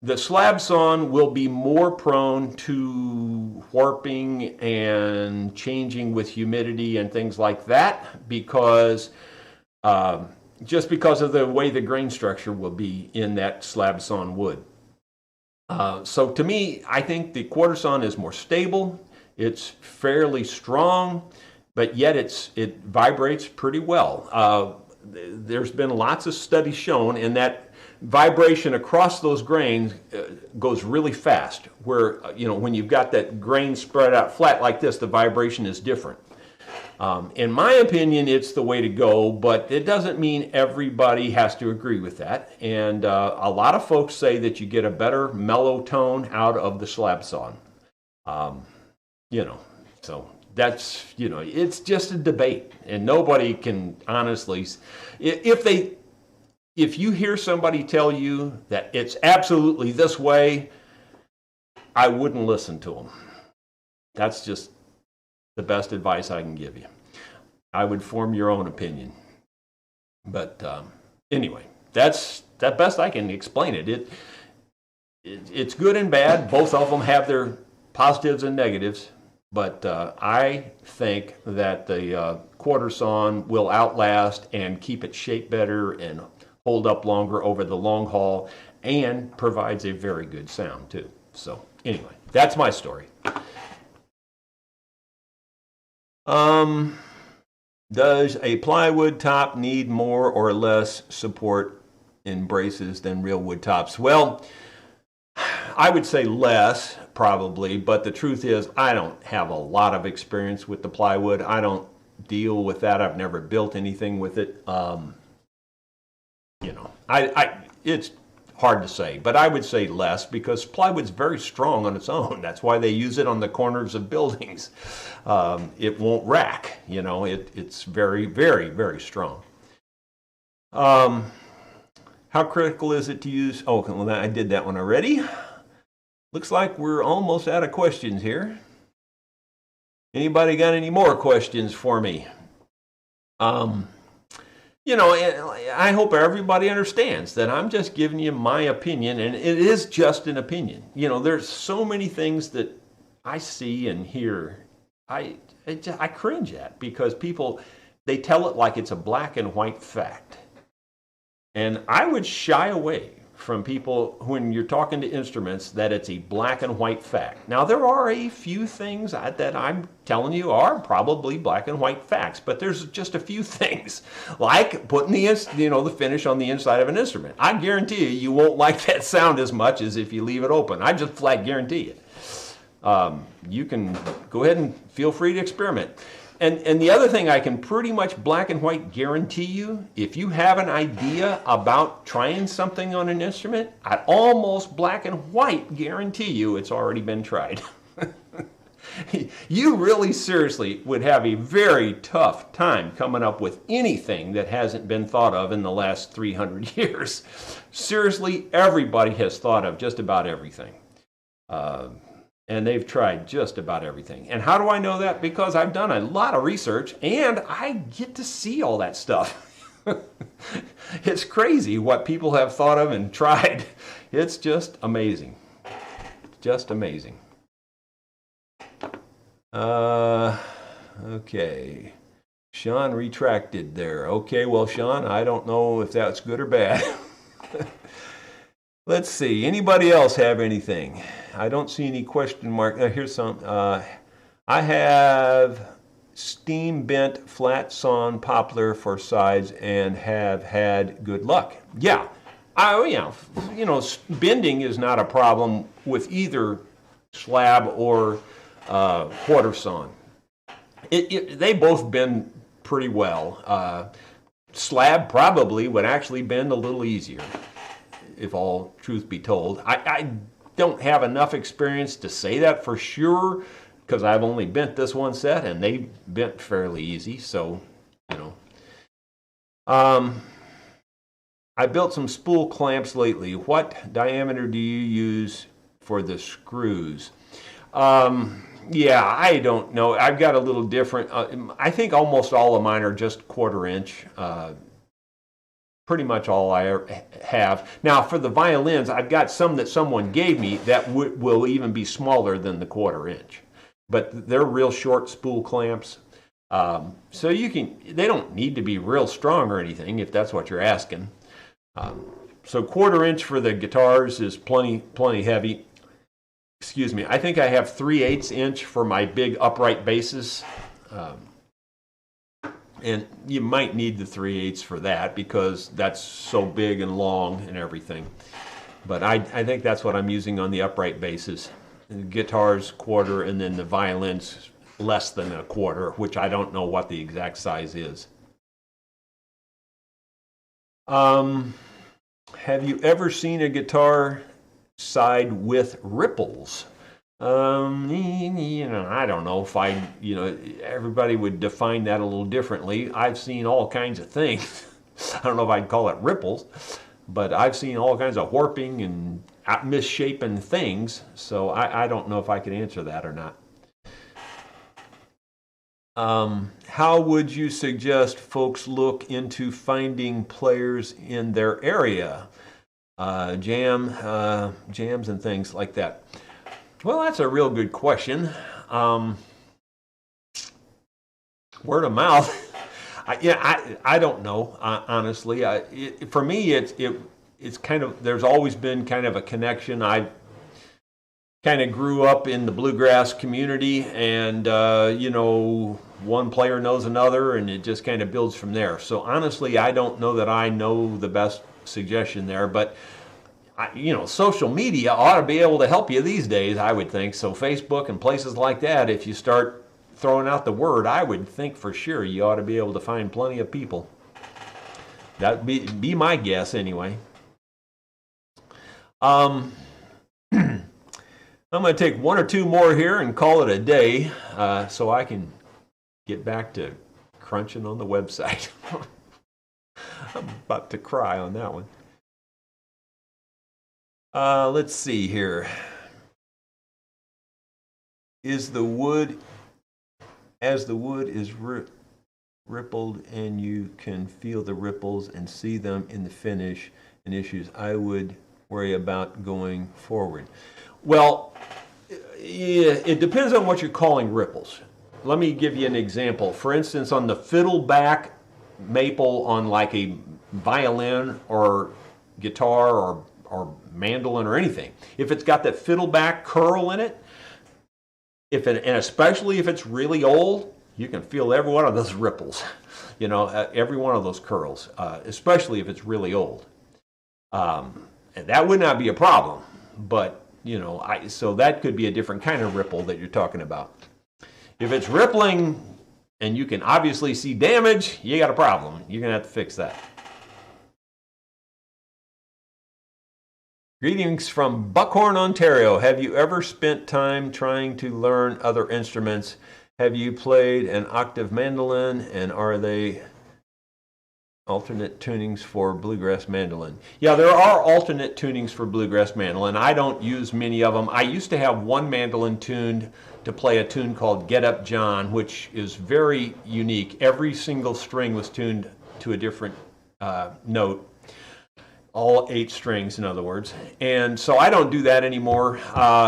[SPEAKER 1] The slab sawn will be more prone to warping and changing with humidity and things like that because just because of the way the grain structure will be in that slab sawn wood. So to me, I think the quarter sawn is more stable. It's fairly strong, but yet it vibrates pretty well. There's been lots of studies shown, and that vibration across those grains goes really fast, where when you've got that grain spread out flat like this, the vibration is different. In my opinion, it's the way to go, but it doesn't mean everybody has to agree with that. And a lot of folks say that you get a better mellow tone out of the slab sawn. So that's, it's just a debate, and nobody can honestly, if you hear somebody tell you that it's absolutely this way, I wouldn't listen to them. That's just the best advice I can give you. I would form your own opinion. But anyway, that's the best I can explain it. It's good and bad. Both of them have their positives and negatives. But I think that the quarter sawn will outlast and keep its shape better and hold up longer over the long haul, and provides a very good sound too. So anyway, that's my story. Does a plywood top need more or less support in braces than real wood tops? Well, I would say less probably, but the truth is I don't have a lot of experience with the plywood. I don't deal with that. I've never built anything with it. It's hard to say, but I would say less because plywood's very strong on its own. That's why they use it on the corners of buildings. It won't rack, it's very, very, very strong. How critical is it to use? Oh, well, I did that one already. Looks like we're almost out of questions here. Anybody got any more questions for me? I hope everybody understands that I'm just giving you my opinion, and it is just an opinion. There's so many things that I see and hear I cringe at because people, they tell it like it's a black and white fact. And I would shy away from people when you're talking to instruments that it's a black and white fact. Now, there are a few things that I'm telling you are probably black and white facts, but there's just a few things, like putting the finish on the inside of an instrument. I guarantee you won't like that sound as much as if you leave it open. I just flat guarantee it. You can go ahead and feel free to experiment. And the other thing I can pretty much black and white guarantee you, if you have an idea about trying something on an instrument, I'd almost black and white guarantee you it's already been tried. You really seriously would have a very tough time coming up with anything that hasn't been thought of in the last 300 years. Seriously, everybody has thought of just about everything. And they've tried just about everything. And how do I know that? Because I've done a lot of research and I get to see all that stuff. It's crazy what people have thought of and tried. It's just amazing. Just amazing. Okay. Sean retracted there. Okay, well, Sean, I don't know if that's good or bad. Let's see. Anybody else have anything? I don't see any question mark. Here's some. I have steam bent flat sawn poplar for sides and have had good luck. Yeah. Bending is not a problem with either slab or quarter sawn. They both bend pretty well. Slab probably would actually bend a little easier, if all truth be told. I don't have enough experience to say that for sure, because I've only bent this one set and they bent fairly easy, so, I built some spool clamps lately. What diameter do you use for the screws? Yeah, I don't know. I've got a little different. I think almost all of mine are just 1/4 inch. Pretty much all I have. Now, for the violins, I've got some that someone gave me that will even be smaller than the 1/4 inch. But they're real short spool clamps. So they don't need to be real strong or anything, if that's what you're asking. So 1/4 inch for the guitars is plenty heavy. Excuse me. I think I have 3/8 inch for my big upright basses. And you might need the 3/8 for that because that's so big and long and everything. But I think that's what I'm using on the upright basses. The guitars 1/4, and then the violins less than 1/4, which I don't know what the exact size is. Have you ever seen a guitar side with ripples? I don't know if everybody would define that a little differently. I've seen all kinds of things. I don't know if I'd call it ripples, but I've seen all kinds of warping and misshapen things, so I don't know if I can answer that or not. How would you suggest folks look into finding players in their area? Jams and things like that. Well, that's a real good question. Word of mouth. I don't know, honestly. For me, it's kind of, there's always been kind of a connection. I kind of grew up in the bluegrass community, and one player knows another, and it just kind of builds from there. So honestly, I don't know that I know the best suggestion there, but social media ought to be able to help you these days, I would think. So Facebook and places like that, if you start throwing out the word, I would think for sure you ought to be able to find plenty of people. That'd be my guess anyway. I'm going to take one or two more here and call it a day, so I can get back to crunching on the website. I'm about to cry on that one. Let's see here. As the wood is rippled and you can feel the ripples and see them in the finish and issues, I would worry about going forward. Well, it depends on what you're calling ripples. Let me give you an example. For instance, on the fiddle back maple on like a violin or guitar or mandolin or anything, if it's got that fiddle back curl in it, and especially if it's really old, you can feel every one of those ripples, every one of those curls, especially if it's really old. And that would not be a problem, but so that could be a different kind of ripple that you're talking about. If it's rippling and you can obviously see damage, you got a problem. You're going to have to fix that. Greetings from Buckhorn, Ontario. Have you ever spent time trying to learn other instruments? Have you played an octave mandolin, and are they alternate tunings for bluegrass mandolin? Yeah, there are alternate tunings for bluegrass mandolin. I don't use many of them. I used to have one mandolin tuned to play a tune called Get Up John, which is very unique. Every single string was tuned to a different note. All 8 strings, in other words. And so I don't do that anymore.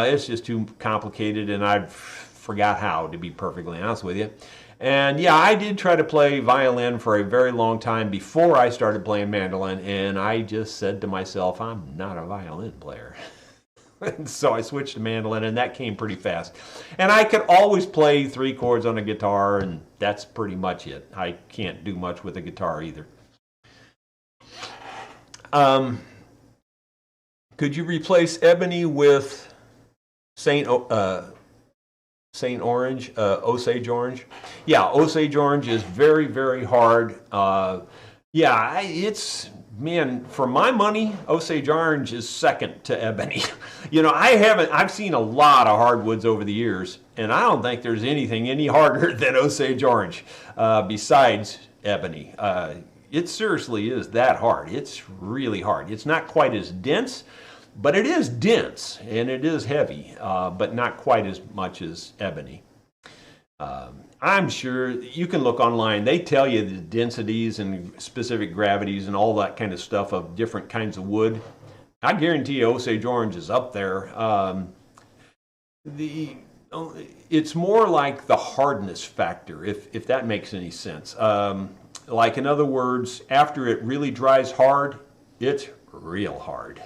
[SPEAKER 1] It's just too complicated, and I forgot how, to be perfectly honest with you. And yeah, I did try to play violin for a very long time before I started playing mandolin, and I just said to myself, I'm not a violin player. And so I switched to mandolin, and that came pretty fast. And I could always play 3 chords on a guitar, and that's pretty much it. I can't do much with a guitar either. Could you replace ebony with Saint Orange, Osage Orange? Yeah, Osage Orange is very, very hard. Yeah, man, for my money, Osage Orange is second to ebony. You know, I've seen a lot of hardwoods over the years, and I don't think there's anything any harder than Osage Orange besides ebony. It seriously is that hard. It's really hard. It's not quite as dense, but it is dense, and it is heavy, but not quite as much as ebony. I'm sure you can look online. They tell you the densities and specific gravities and all that kind of stuff of different kinds of wood. I guarantee you Osage Orange is up there. It's more like the hardness factor, if that makes any sense. Like, in other words, after it really dries hard, it's real hard.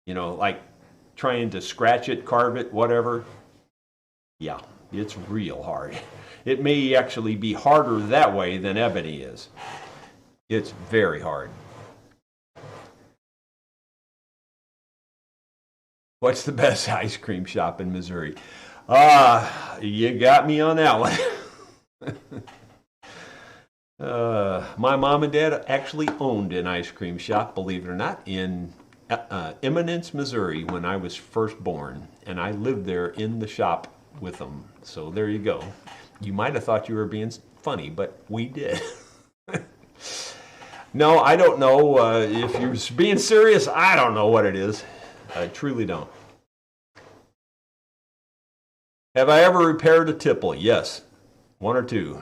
[SPEAKER 1] You know, like trying to scratch it, carve it, whatever. Yeah, it's real hard. It may actually be harder that way than ebony is. It's very hard. What's the best ice cream shop in Missouri? You got me on that one. My mom and dad actually owned an ice cream shop, believe it or not, in Eminence, Missouri, when I was first born, and I lived there in the shop with them. So there you go. You might have thought you were being funny, but we did. No, I don't know. If you're being serious, I don't know what it is. I truly don't. Have I ever repaired a tipple? Yes, 1 or 2.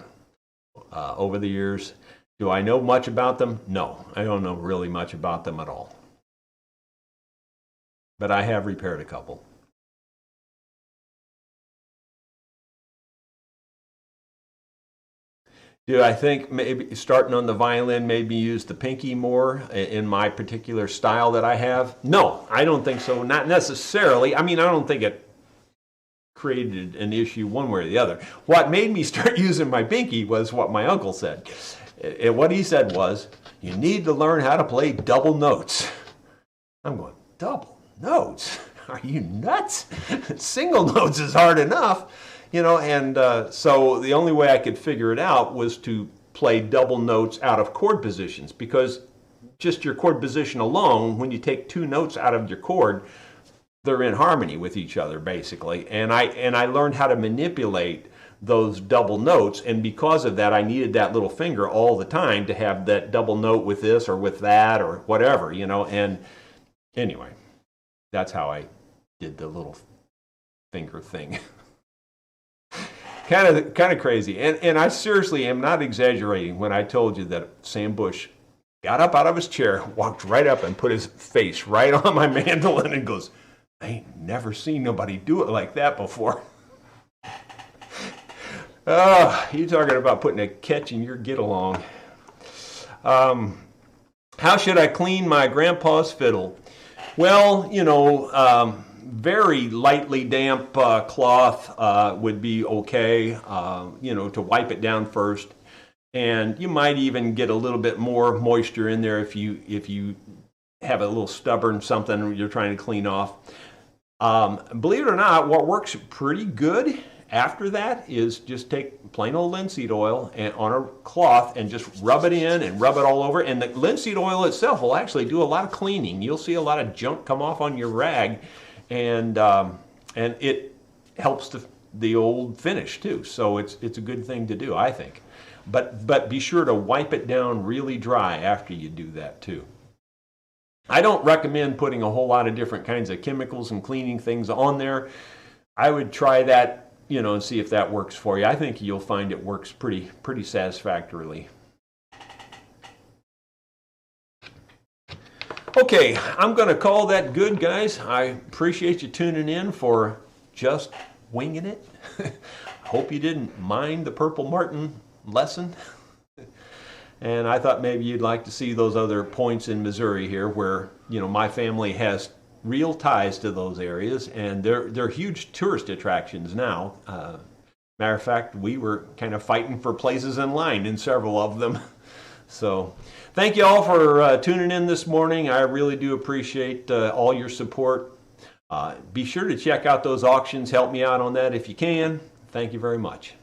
[SPEAKER 1] Over the years. Do I know much about them? No, I don't know really much about them at all. But I have repaired a couple. Do I think maybe starting on the violin, maybe use the pinky more in my particular style that I have? No, I don't think so. Not necessarily. I mean, I don't think it created an issue one way or the other. What made me start using my pinky was what my uncle said. And what he said was, you need to learn how to play double notes. I'm going, double notes? Are you nuts? Single notes is hard enough. You know, and so the only way I could figure it out was to play double notes out of chord positions, because just your chord position alone, when you take 2 notes out of your chord, they're in harmony with each other, basically. And I learned how to manipulate those double notes, and because of that, I needed that little finger all the time to have that double note with this or with that or whatever, you know. And anyway, that's how I did the little finger thing. Kind of crazy. And I seriously am not exaggerating when I told you that Sam Bush got up out of his chair, walked right up and put his face right on my mandolin and goes, I ain't never seen nobody do it like that before. Oh, you talking about putting a catch in your get-along. How should I clean my grandpa's fiddle? Well, you know, very lightly damp cloth would be okay, you know, to wipe it down first. And you might even get a little bit more moisture in there if you have a little stubborn something you're trying to clean off. Believe it or not, what works pretty good after that is just take plain old linseed oil and on a cloth and just rub it in and rub it all over. And the linseed oil itself will actually do a lot of cleaning. You'll see a lot of junk come off on your rag, and it helps the old finish too. So it's a good thing to do, I think. But be sure to wipe it down really dry after you do that too. I don't recommend putting a whole lot of different kinds of chemicals and cleaning things on there. I would try that, you know, and see if that works for you. I think you'll find it works pretty satisfactorily. Okay, I'm going to call that good, guys. I appreciate you tuning in for Just Winging It. Hope you didn't mind the Purple Martin lesson. And I thought maybe you'd like to see those other points in Missouri here where, my family has real ties to those areas, and they're huge tourist attractions now. Matter of fact, we were kind of fighting for places in line in several of them. So thank you all for tuning in this morning. I really do appreciate all your support. Be sure to check out those auctions. Help me out on that if you can. Thank you very much.